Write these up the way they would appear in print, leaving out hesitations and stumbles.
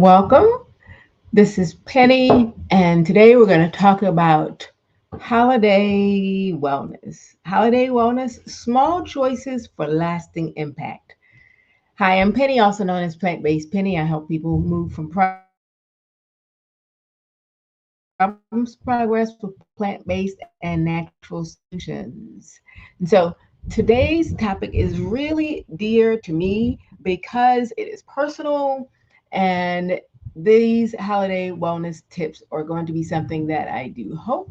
Welcome. This is Penny, and today we're going to talk about holiday wellness. Holiday wellness, small choices for lasting impact. Hi, I'm Penny, also known as Plant Based Penny. I help people move from problems to progress with plant based and natural solutions. And so today's topic is really dear to me because it is personal, and these holiday wellness tips are going to be something that I do hope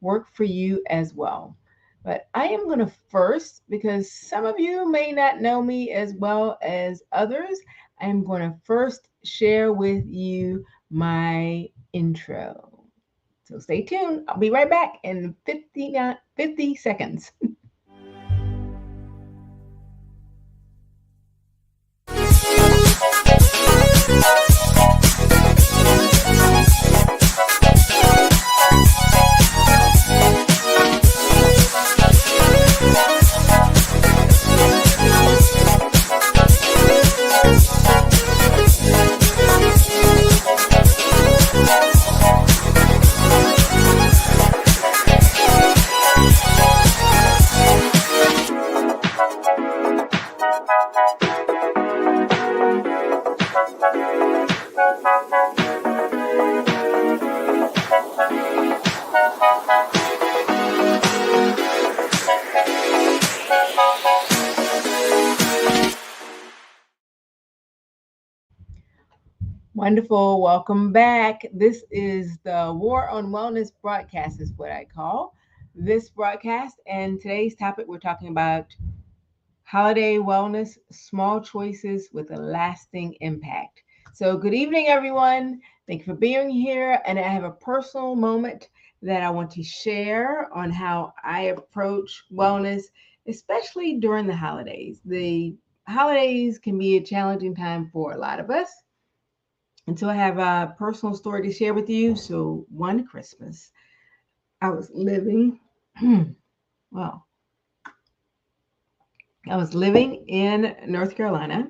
work for you as well. But I am going to first, because some of you may not know me as well as others, I am going to first share with you my intro. So stay tuned. I'll be right back in 50 seconds. Wonderful. Welcome back. This is the War on Wellness broadcast, is what I call this broadcast. And today's topic, we're talking about holiday wellness, small choices with a lasting impact. So, good evening, everyone. Thank you for being here. And I have a personal moment that I want to share on how I approach wellness, especially during the holidays. The holidays can be a challenging time for a lot of us. And so I have a personal story to share with you. So one Christmas, I was living, well, I was living in North Carolina,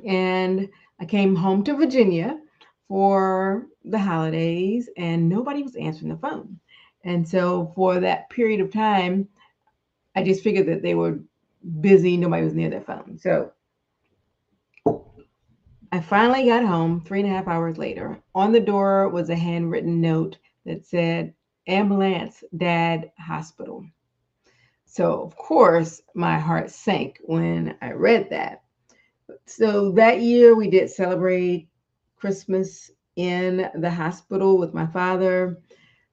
and I came home to Virginia for the holidays, and nobody was answering the phone. And so for that period of time, I just figured that they were busy, nobody was near their phone. So I finally got home 3.5 hours later. On the door was a handwritten note that said, Ambulance, Dad, Hospital. So, of course, my heart sank when I read that. So, that year we did celebrate Christmas in the hospital with my father.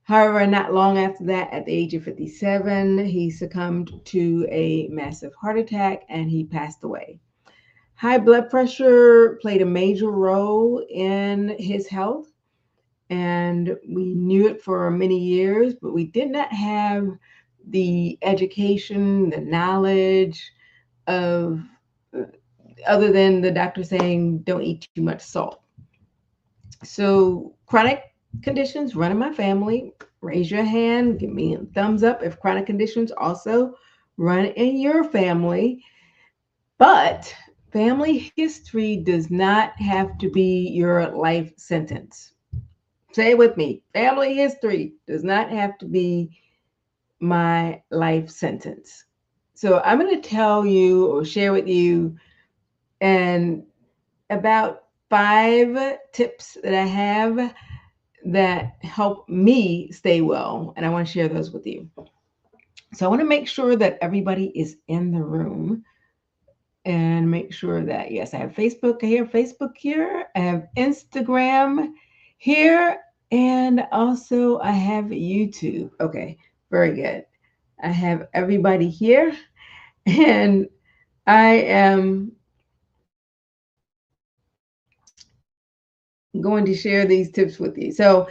However, not long after that, at the age of 57, he succumbed to a massive heart attack and he passed away. High blood pressure played a major role in his health, and we knew it for many years, but we did not have the education, the knowledge of, other than the doctor saying, don't eat too much salt. So, chronic conditions run in my family. Raise your hand, give me a thumbs up if chronic conditions also run in your family. But family history does not have to be your life sentence. Say it with me. Family history does not have to be my life sentence. So I'm going to tell you or share with you and about 5 tips that I have that help me stay well, and I want to share those with you. So I want to make sure that everybody is in the room and make sure that, yes, I have Facebook here, I have Instagram here, and also I have YouTube. Okay, very good. I have everybody here, and I am going to share these tips with you. So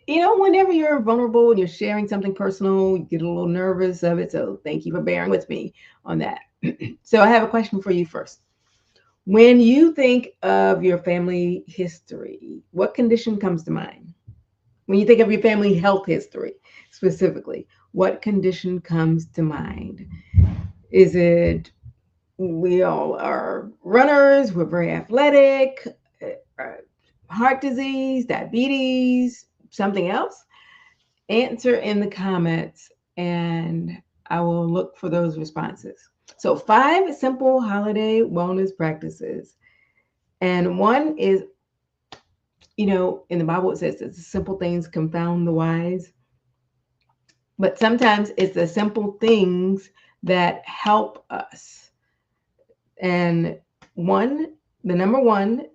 whenever you're vulnerable and you're sharing something personal, you get a little nervous of it. So thank you for bearing with me on that. So I have a question for you first. When you think of your family history, what condition comes to mind? When you think of your family health history specifically, what condition comes to mind? Is it we all are runners, we're very athletic? heart disease, diabetes, something else? Answer in the comments and I will look for those responses. So, 5 simple holiday wellness practices. And one is, in the Bible it says that the simple things confound the wise, but sometimes it's the simple things that help us. And one, the number one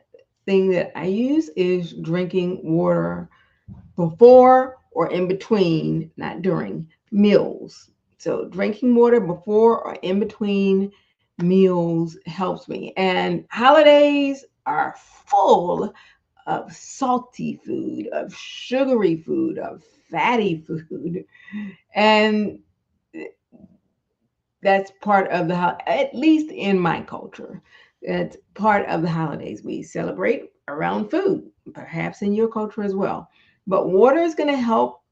thing that I use is drinking water before or in between, not during meals. So drinking water before or in between meals helps me. And holidays are full of salty food, of sugary food, of fatty food. And that's part of at least in my culture, it's part of the holidays we celebrate around food, perhaps in your culture as well. But water is going to help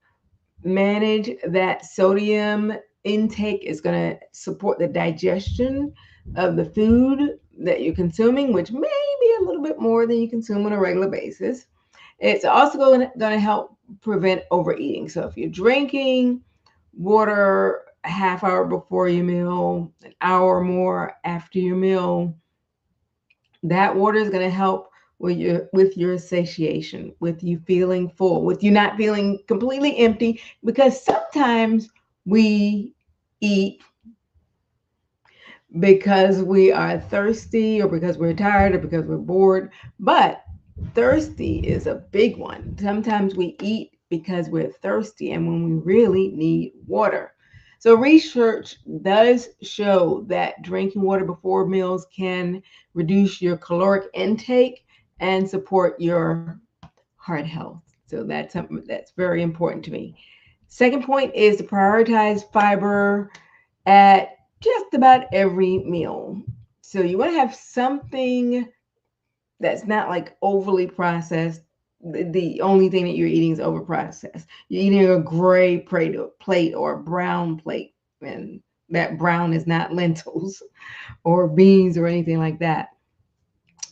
manage that sodium intake, is going to support the digestion of the food that you're consuming, which may be a little bit more than you consume on a regular basis. It's also going to help prevent overeating. So if you're drinking water a half hour before your meal, an hour or more after your meal, that water is going to help with your satiation, with you feeling full, with you not feeling completely empty, because sometimes we eat because we are thirsty or because we're tired or because we're bored. But thirsty is a big one. Sometimes we eat because we're thirsty and when we really need water. So, research does show that drinking water before meals can reduce your caloric intake and support your heart health. So, that's something that's very important to me. Second point is to prioritize fiber at just about every meal. So you want to have something that's not like overly processed. The only thing that you're eating is over processed. You're eating a gray plate or a brown plate, and that brown is not lentils or beans or anything like that.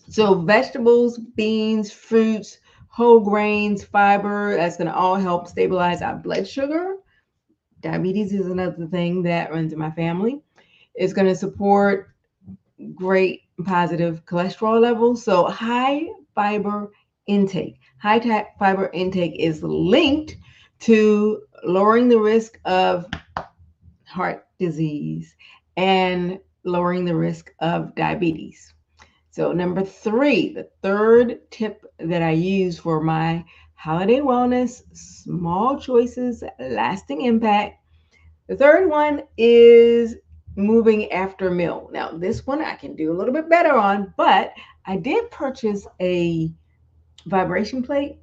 So vegetables, beans, fruits, whole grains, fiber, that's going to all help stabilize our blood sugar. Diabetes is another thing that runs in my family. It's going to support great positive cholesterol levels. So high fiber intake. Fiber intake is linked to lowering the risk of heart disease and lowering the risk of diabetes. So number 3, the third tip that I use for my holiday wellness, small choices, lasting impact. The third one is moving after meal. Now, this one I can do a little bit better on, but I did purchase a vibration plate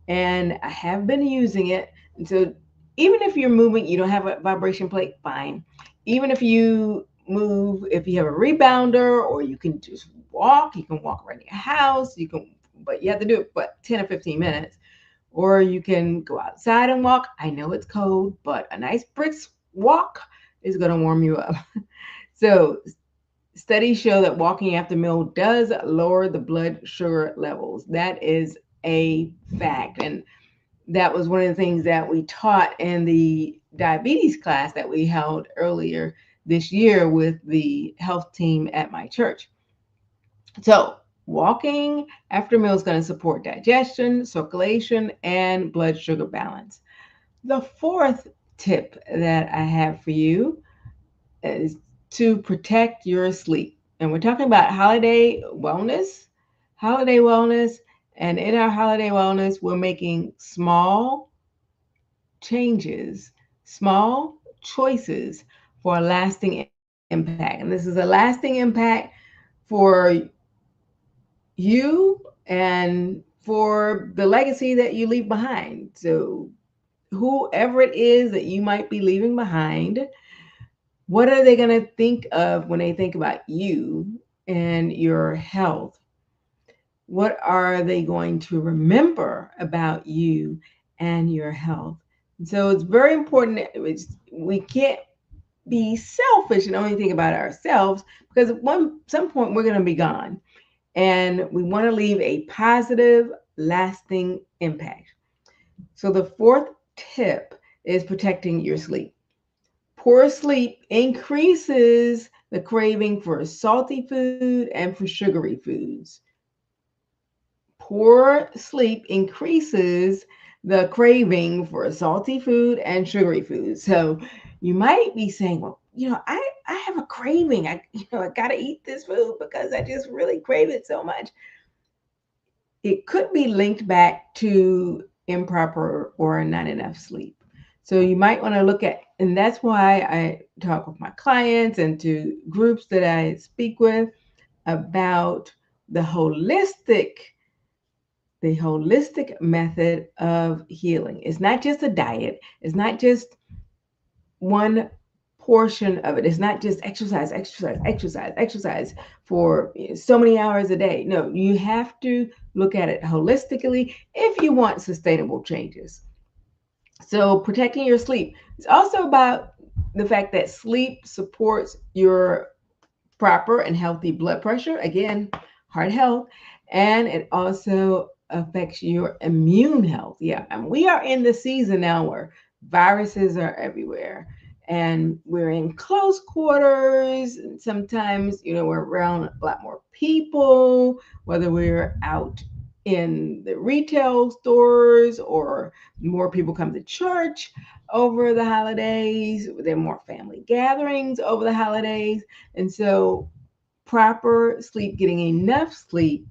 and I have been using it. And so, even if you're moving, you don't have a vibration plate, fine. Even if you move, if you have a rebounder or you can just walk, you can walk around your house, but you have to do it for 10 or 15 minutes. Or you can go outside and walk. I know it's cold, but a nice brisk walk is going to warm you up. So, studies show that walking after meal does lower the blood sugar levels. That is a fact. And that was one of the things that we taught in the diabetes class that we held earlier this year with the health team at my church. So, walking after meal is going to support digestion, circulation, and blood sugar balance. The fourth tip that I have for you is to protect your sleep. And we're talking about holiday wellness. And in our holiday wellness, we're making small changes, small choices for a lasting impact. And this is a lasting impact for you and for the legacy that you leave behind. So, whoever it is that you might be leaving behind, what are they going to think of when they think about you and your health? What are they going to remember about you and your health? So it's very important that we can't be selfish and only think about ourselves, because at some point we're going to be gone. And we want to leave a positive lasting impact. So the fourth tip is protecting your sleep. Poor sleep increases the craving for salty food and for sugary foods. Poor sleep increases the craving for salty food and sugary food. So you might be saying, well, I have a craving. I gotta eat this food because I just really crave it so much. It could be linked back to improper or not enough sleep. So you might want to look at, and that's why I talk with my clients and to groups that I speak with about the holistic method of healing. It's not just a diet. It's not just one portion of it. It's not just exercise, exercise, exercise, exercise for so many hours a day. No, you have to look at it holistically if you want sustainable changes. So, protecting your sleep is also about the fact that sleep supports your proper and healthy blood pressure, again, heart health, and it also affects your immune health. Yeah, and we are in the season now where viruses are everywhere and we're in close quarters. And sometimes, we're around a lot more people, whether we're out in the retail stores or more people come to church over the holidays. There are more family gatherings over the holidays. And so, proper sleep, getting enough sleep,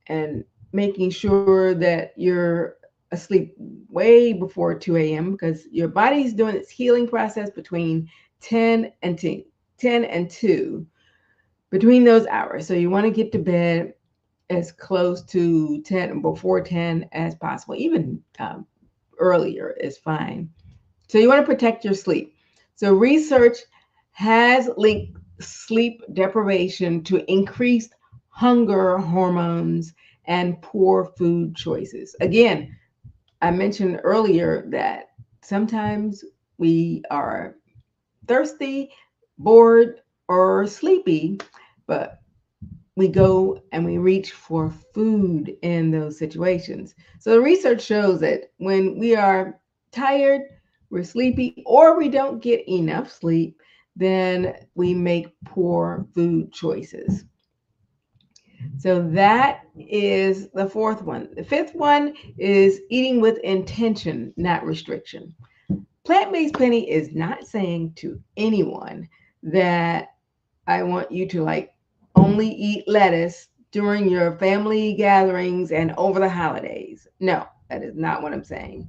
and making sure that you're asleep way before 2 a.m. because your body's doing its healing process between 10 and 10 and 2, between those hours. So, you want to get to bed as close to 10, before 10 as possible. Even earlier is fine. So you want to protect your sleep. So research has linked sleep deprivation to increased hunger hormones and poor food choices. Again, I mentioned earlier that sometimes we are thirsty, bored, or sleepy, but we go and we reach for food in those situations. So the research shows that when we are tired, we're sleepy, or we don't get enough sleep, then we make poor food choices. So that is the fourth one. The fifth one is eating with intention, not restriction. Plant based planning is not saying to anyone that I want you to only eat lettuce during your family gatherings and over the holidays. No, that is not what I'm saying.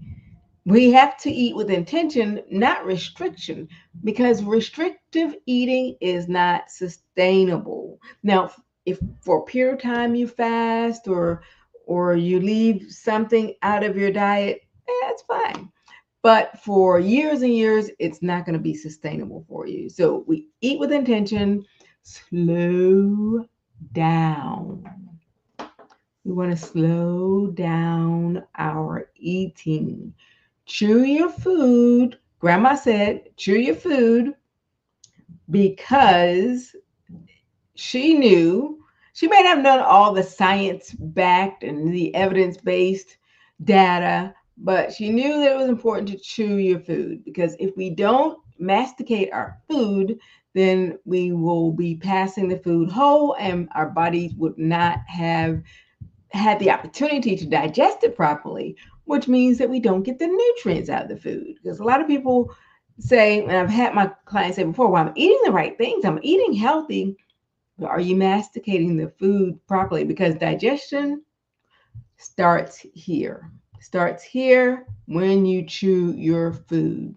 We have to eat with intention, not restriction, because restrictive eating is not sustainable. Now, if for a period of time you fast or you leave something out of your diet, that's fine. But for years and years, it's not going to be sustainable for you. So we eat with intention, slow down. We want to slow down our eating. Chew your food. Grandma said, chew your food because she knew she may not have known all the science backed and the evidence based data, but she knew that it was important to chew your food because if we don't masticate our food, then we will be passing the food whole and our bodies would not have had the opportunity to digest it properly, which means that we don't get the nutrients out of the food. Because a lot of people say, and I've had my clients say before, well, I'm eating the right things, I'm eating healthy, but are you masticating the food properly? Because digestion starts here. Starts here when you chew your food.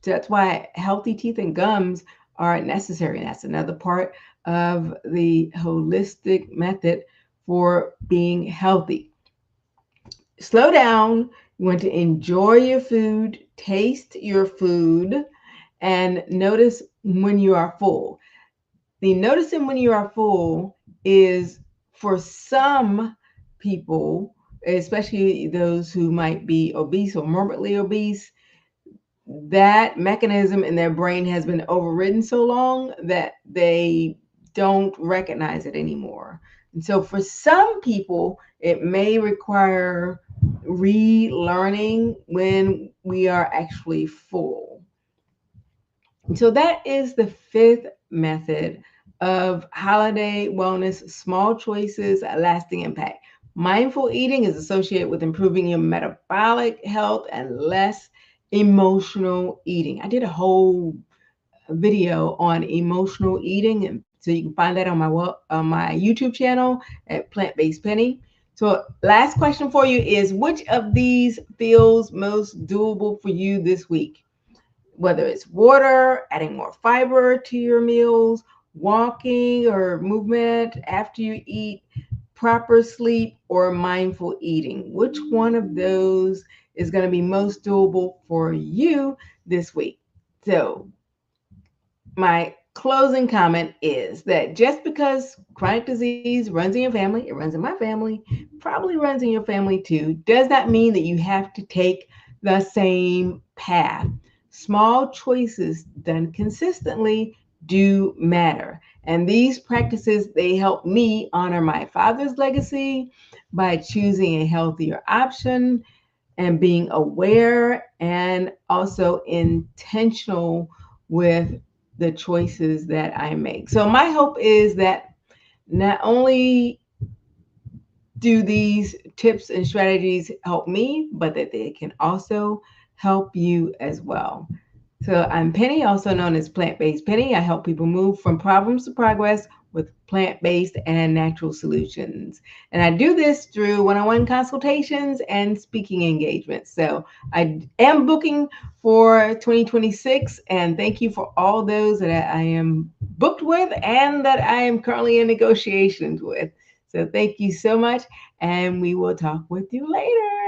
So that's why healthy teeth and gums are necessary. And that's another part of the holistic method for being healthy. Slow down. You want to enjoy your food, taste your food, and notice when you are full. The noticing when you are full is for some people, especially those who might be obese or morbidly obese, that mechanism in their brain has been overridden so long that they don't recognize it anymore. And so for some people, it may require relearning when we are actually full. And so that is the fifth method of holiday wellness: small choices, lasting impact. Mindful eating is associated with improving your metabolic health and less emotional eating. I did a whole video on emotional eating, and so you can find that on my YouTube channel at Plant Based Penny. So, last question for you is: which of these feels most doable for you this week? Whether it's water, adding more fiber to your meals, walking or movement after you eat, proper sleep, or mindful eating. Which one of those is going to be most doable for you this week? So, my closing comment is that just because chronic disease runs in your family, it runs in my family, probably runs in your family too, does not mean that you have to take the same path. Small choices done consistently do matter. And these practices, they help me honor my father's legacy by choosing a healthier option and being aware and also intentional with the choices that I make. So, my hope is that not only do these tips and strategies help me, but that they can also help you as well. So I'm Penny, also known as Plant Based Penny. I help people move from problems to progress with plant based and natural solutions. And I do this through one on one consultations and speaking engagements. So I am booking for 2026. And thank you for all those that I am booked with and that I am currently in negotiations with. So thank you so much. And we will talk with you later.